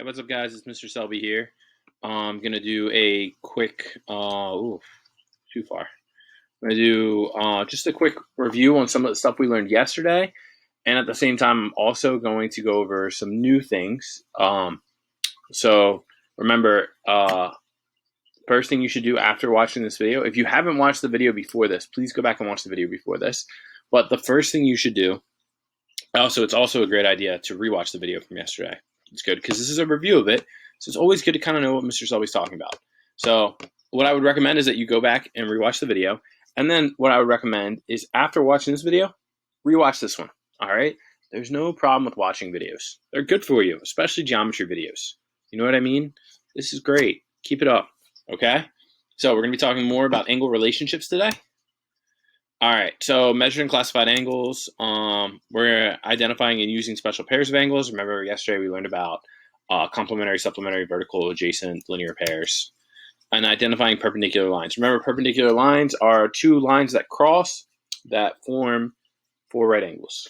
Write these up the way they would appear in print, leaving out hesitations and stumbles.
What's up, guys? It's Mr. Selby here. I'm gonna do a quick, too far. I'm gonna do just a quick review on some of the stuff we learned yesterday, and at the same time, I'm also going to go over some new things. So remember, first thing you should do after watching this video, if you haven't watched the video before this, please go back and watch the video before this. But the first thing you should do, it's also a great idea to rewatch the video from yesterday. It's good because this is a review of it, so it's always good to kind of know what Mr. Selby's talking about. So what I would recommend is that you go back and rewatch the video, and then what I would recommend is after watching this video, rewatch this one. All right? There's no problem with watching videos. They're good for you, especially geometry videos. You know what I mean? This is great. Keep it up, okay? So we're going to be talking more about angle relationships today. All right, so measuring classified angles, we're identifying and using special pairs of angles. Remember yesterday we learned about complementary, supplementary, vertical, adjacent, linear pairs, and identifying perpendicular lines. Remember, perpendicular lines are two lines that cross that form four right angles.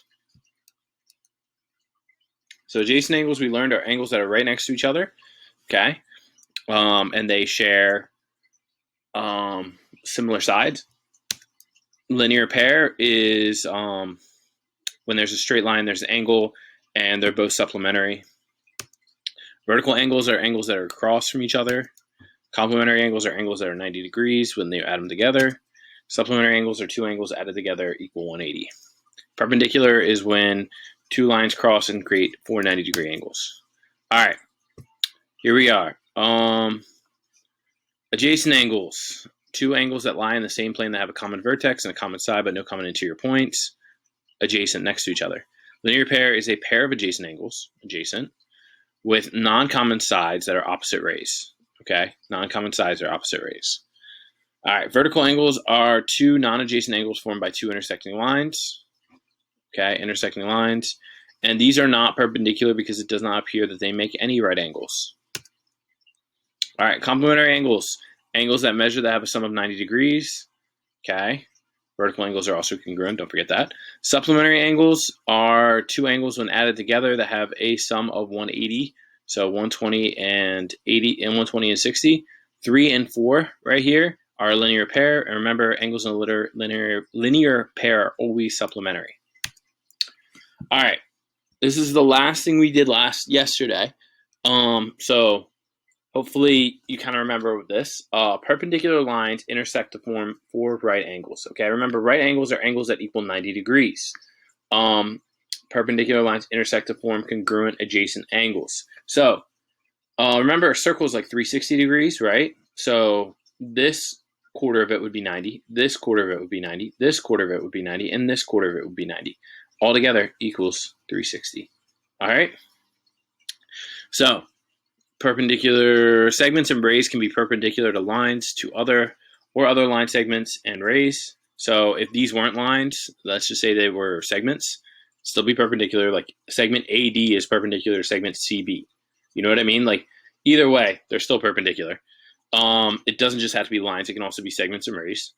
So adjacent angles we learned are angles that are right next to each other, okay, and they share similar sides. Linear pair is when there's a straight line, there's an angle, and they're both supplementary. Vertical angles are angles that are across from each other. Complementary angles are angles that are 90 degrees when they add them together. Supplementary angles are two angles added together equal 180. Perpendicular is when two lines cross and create four 90-degree angles. All right, here we are. Adjacent angles. Two angles that lie in the same plane that have a common vertex and a common side but no common interior points, adjacent next to each other. Linear pair is a pair of adjacent angles, adjacent, with non-common sides that are opposite rays. Okay, non-common sides are opposite rays. All right, vertical angles are two non-adjacent angles formed by two intersecting lines. Okay, intersecting lines. And these are not perpendicular because it does not appear that they make any right angles. All right, complementary angles. Angles that measure that have a sum of 90 degrees. Okay. Vertical angles are also congruent. Don't forget that. Supplementary angles are two angles when added together that have a sum of 180. So 120 and 80 and 120 and 60. 3 and 4 right here are a linear pair. And remember, angles in a linear pair are always supplementary. All right. This is the last thing we did yesterday. So hopefully you kind of remember this. Perpendicular lines intersect to form four right angles. Okay, remember right angles are angles that equal 90 degrees. Perpendicular lines intersect to form congruent adjacent angles. So remember a circle is like 360 degrees, right? So this quarter of it would be 90, this quarter of it would be 90, this quarter of it would be 90, and this quarter of it would be 90. Altogether equals 360. All right? So perpendicular segments and rays can be perpendicular to lines to other line segments and rays. So if these weren't lines, let's just say they were segments, still be perpendicular. Like segment AD is perpendicular to segment CB. You know what I mean? Like either way, they're still perpendicular. It doesn't just have to be lines. It can also be segments and rays.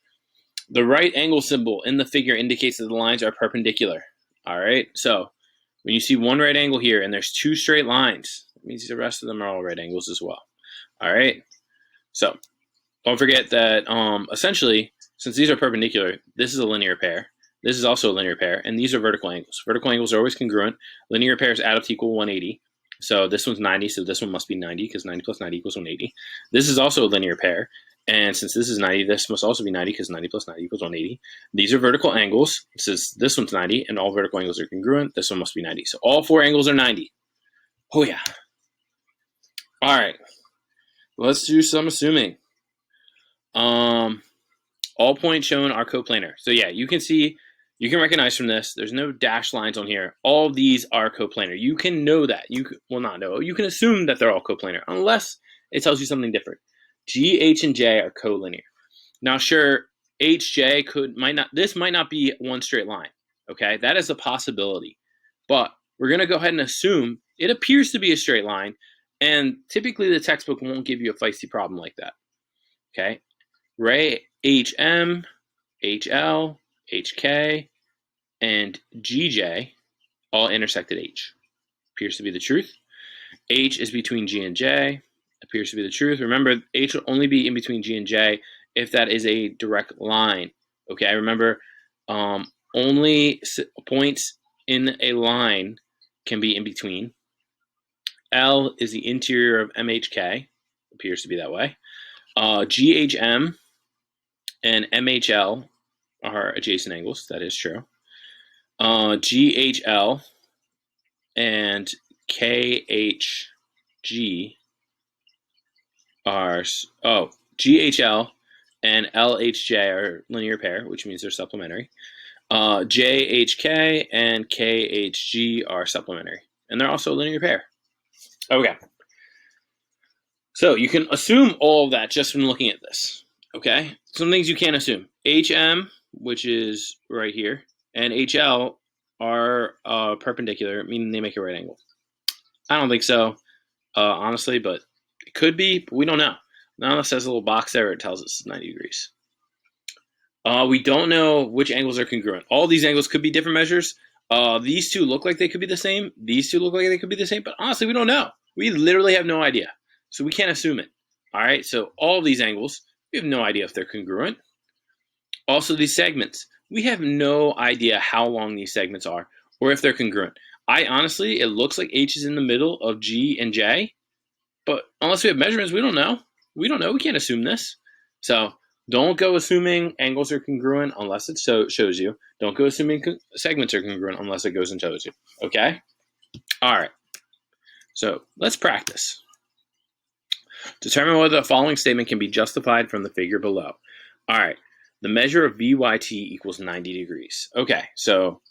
The right angle symbol in the figure indicates that the lines are perpendicular. All right. So when you see one right angle here and there's two straight lines, that means the rest of them are all right angles as well. All right. So don't forget that essentially, since these are perpendicular, this is a linear pair. This is also a linear pair, and these are vertical angles. Vertical angles are always congruent. Linear pairs add up to equal 180. So this one's 90, so this one must be 90 because 90 plus 90 equals 180. This is also a linear pair, and since this is 90, this must also be 90 because 90 plus 90 equals 180. These are vertical angles. This one's 90, and all vertical angles are congruent. This one must be 90. So all four angles are 90. Oh, yeah. All right. Let's do some assuming. All points shown are coplanar. So yeah, you can recognize from this, there's no dashed lines on here. All of these are coplanar. You can know that. You can assume that they're all coplanar unless it tells you something different. G, H, and J are collinear. Now sure, H, J this might not be one straight line. Okay, that is a possibility. But we're gonna go ahead and assume it appears to be a straight line, and typically the textbook won't give you a feisty problem like that. Okay. Ray, HM, HL, HK, and GJ all intersect at H. Appears to be the truth. H is between G and J. Appears to be the truth. Remember, H will only be in between G and J if that is a direct line. Okay, remember, only points in a line can be in between. L is the interior of MHK. Appears to be that way. GHM and MHL are adjacent angles. That is true. GHL and KHG are GHL and LHJ are linear pair, which means they're supplementary. JHK and KHG are supplementary, and they're also a linear pair. Okay. So you can assume all of that just from looking at this. Okay? Some things you can't assume. HM, which is right here, and HL are perpendicular, meaning they make a right angle. I don't think so, honestly, but it could be, but we don't know. Now it says a little box there, it tells us 90 degrees. We don't know which angles are congruent. All these angles could be different measures. These two look like they could be the same. These two look like they could be the same, but honestly, we don't know. We literally have no idea. So we can't assume it. All right, so all of these angles, we have no idea if they're congruent. Also, these segments, we have no idea how long these segments are or if they're congruent. Honestly, it looks like H is in the middle of G and J, but unless we have measurements, we don't know. We don't know. We can't assume this. So don't go assuming angles are congruent unless it shows you. Don't go assuming segments are congruent unless it goes and shows you. Okay? All right. So let's practice. Determine whether the following statement can be justified from the figure below. All right. The measure of VYT equals 90 degrees. Okay. So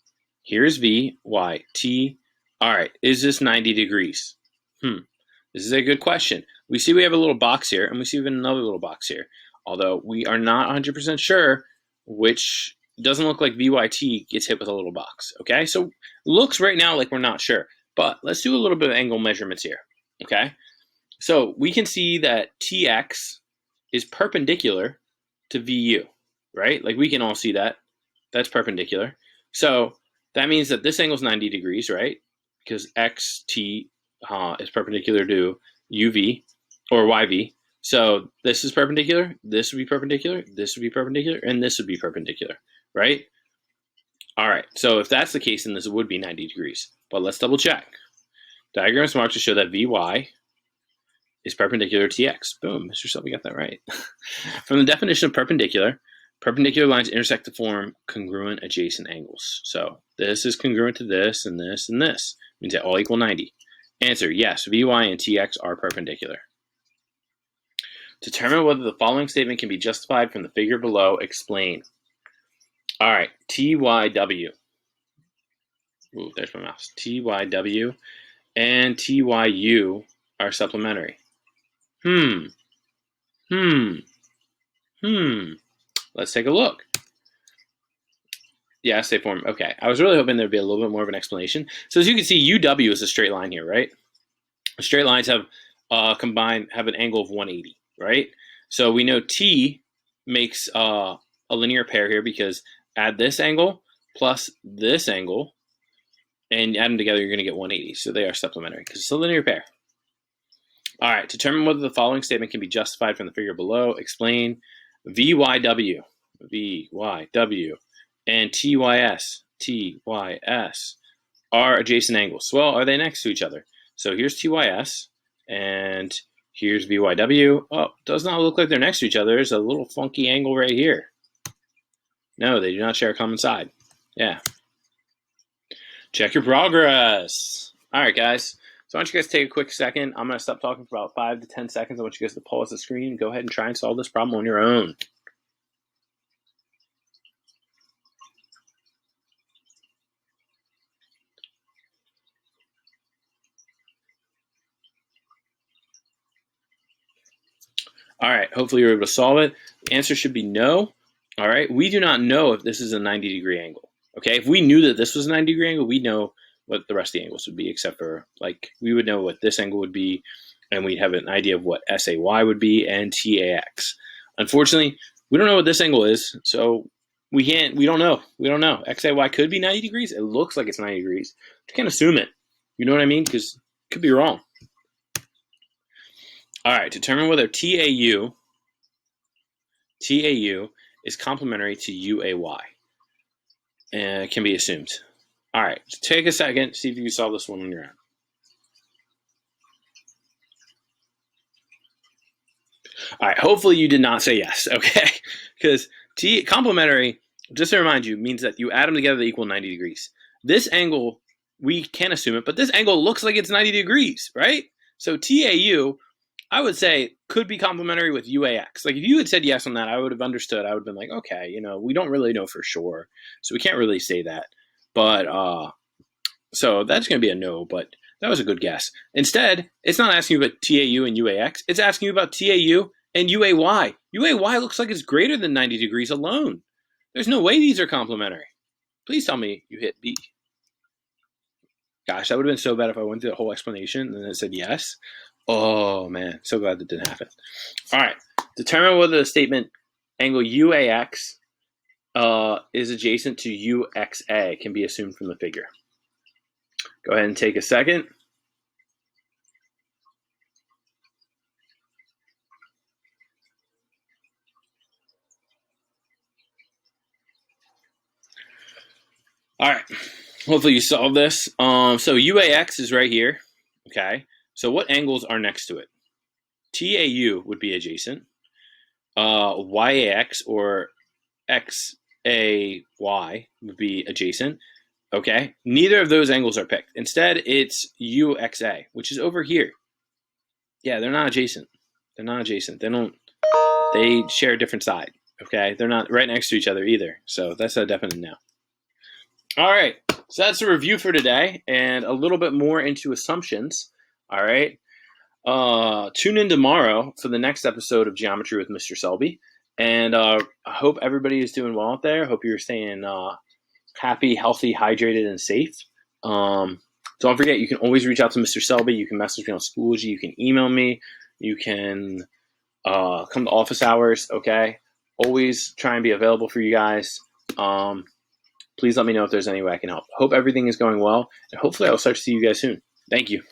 here's VYT. All right. Is this 90 degrees? This is a good question. We see we have a little box here, and we see we have another little box here. Although we are not 100% sure which doesn't look like VYT gets hit with a little box. Okay, so it looks right now like we're not sure. But let's do a little bit of angle measurements here. Okay, so we can see that TX is perpendicular to VU, right? Like we can all see that. That's perpendicular. So that means that this angle is 90 degrees, right? Because XT is perpendicular to UV or YV. So this is perpendicular, this would be perpendicular, this would be perpendicular, and this would be perpendicular, right? All right, so if that's the case, then this would be 90 degrees. But let's double check. Diagram is marked to show that VY is perpendicular to TX. Boom, Mr. Selby got that right. From the definition of perpendicular, perpendicular lines intersect to form congruent adjacent angles. So this is congruent to this, and this, and this. Means they all equal 90. Answer, yes, VY and TX are perpendicular. Determine whether the following statement can be justified from the figure below. Explain. All right, TYW. Ooh, there's my mouse. TYW and TYU are supplementary. Let's take a look. Yes, they form. Okay, I was really hoping there'd be a little bit more of an explanation. So as you can see, UW is a straight line here, right? Straight lines have have an angle of 180. Right? So we know T makes a linear pair here because add this angle plus this angle, and add them together, you're going to get 180. So they are supplementary because it's a linear pair. All right, determine whether the following statement can be justified from the figure below. Explain. VYW, and TYS are adjacent angles. Well, are they next to each other? So here's TYS, and here's VYW. Oh, does not look like they're next to each other. There's a little funky angle right here. No, they do not share a common side. Yeah. Check your progress. All right, guys. So I want you guys to take a quick second. I'm going to stop talking for about 5 to 10 seconds. I want you guys to pause the screen and go ahead and try and solve this problem on your own. All right, hopefully you're able to solve it. The answer should be no. All right, we do not know if this is a 90-degree angle. Okay, if we knew that this was a 90-degree angle, we'd know what the rest of the angles would be, except for, like, we would know what this angle would be, and we'd have an idea of what SAY would be and TAX. Unfortunately, we don't know what this angle is, so we don't know. We don't know. XAY could be 90 degrees. It looks like it's 90 degrees. We can't assume it. You know what I mean? Because it could be wrong. All right, determine whether TAU is complementary to UAY. And it can be assumed. All right, take a second, see if you can solve this one on your own. All right, hopefully you did not say yes, okay? Because complementary, just to remind you, means that you add them together, they equal 90 degrees. This angle, we can assume it, but this angle looks like it's 90 degrees, right? So TAU, I would say, could be complementary with UAX. Like, if you had said yes on that, I would have understood. I would have been like, okay, we don't really know for sure, so we can't really say that. But, so that's going to be a no, but that was a good guess. Instead, it's not asking you about TAU and UAX. It's asking you about TAU and UAY. UAY looks like it's greater than 90 degrees alone. There's no way these are complementary. Please tell me you hit B. Gosh, that would have been so bad if I went through the whole explanation and then it said yes. Oh, man. So glad that didn't happen. All right. Determine whether the statement angle UAX is adjacent to UXA can be assumed from the figure. Go ahead and take a second. All right. Hopefully you solved this. So UAX is right here. Okay. So what angles are next to it? TAU would be adjacent. YAX or XAY would be adjacent. Okay. Neither of those angles are picked. Instead, it's UXA, which is over here. Yeah, they're not adjacent. They're not adjacent. They share a different side. Okay. They're not right next to each other either. So that's a definite no. All right. So that's a review for today and a little bit more into assumptions. All right. Tune in tomorrow for the next episode of Geometry with Mr. Selby. And I hope everybody is doing well out there. I hope you're staying happy, healthy, hydrated, and safe. Don't forget, you can always reach out to Mr. Selby. You can message me on Schoology. You can email me. You can come to office hours, okay? Always try and be available for you guys. Please let me know if there's any way I can help. Hope everything is going well, and hopefully I will start to see you guys soon. Thank you.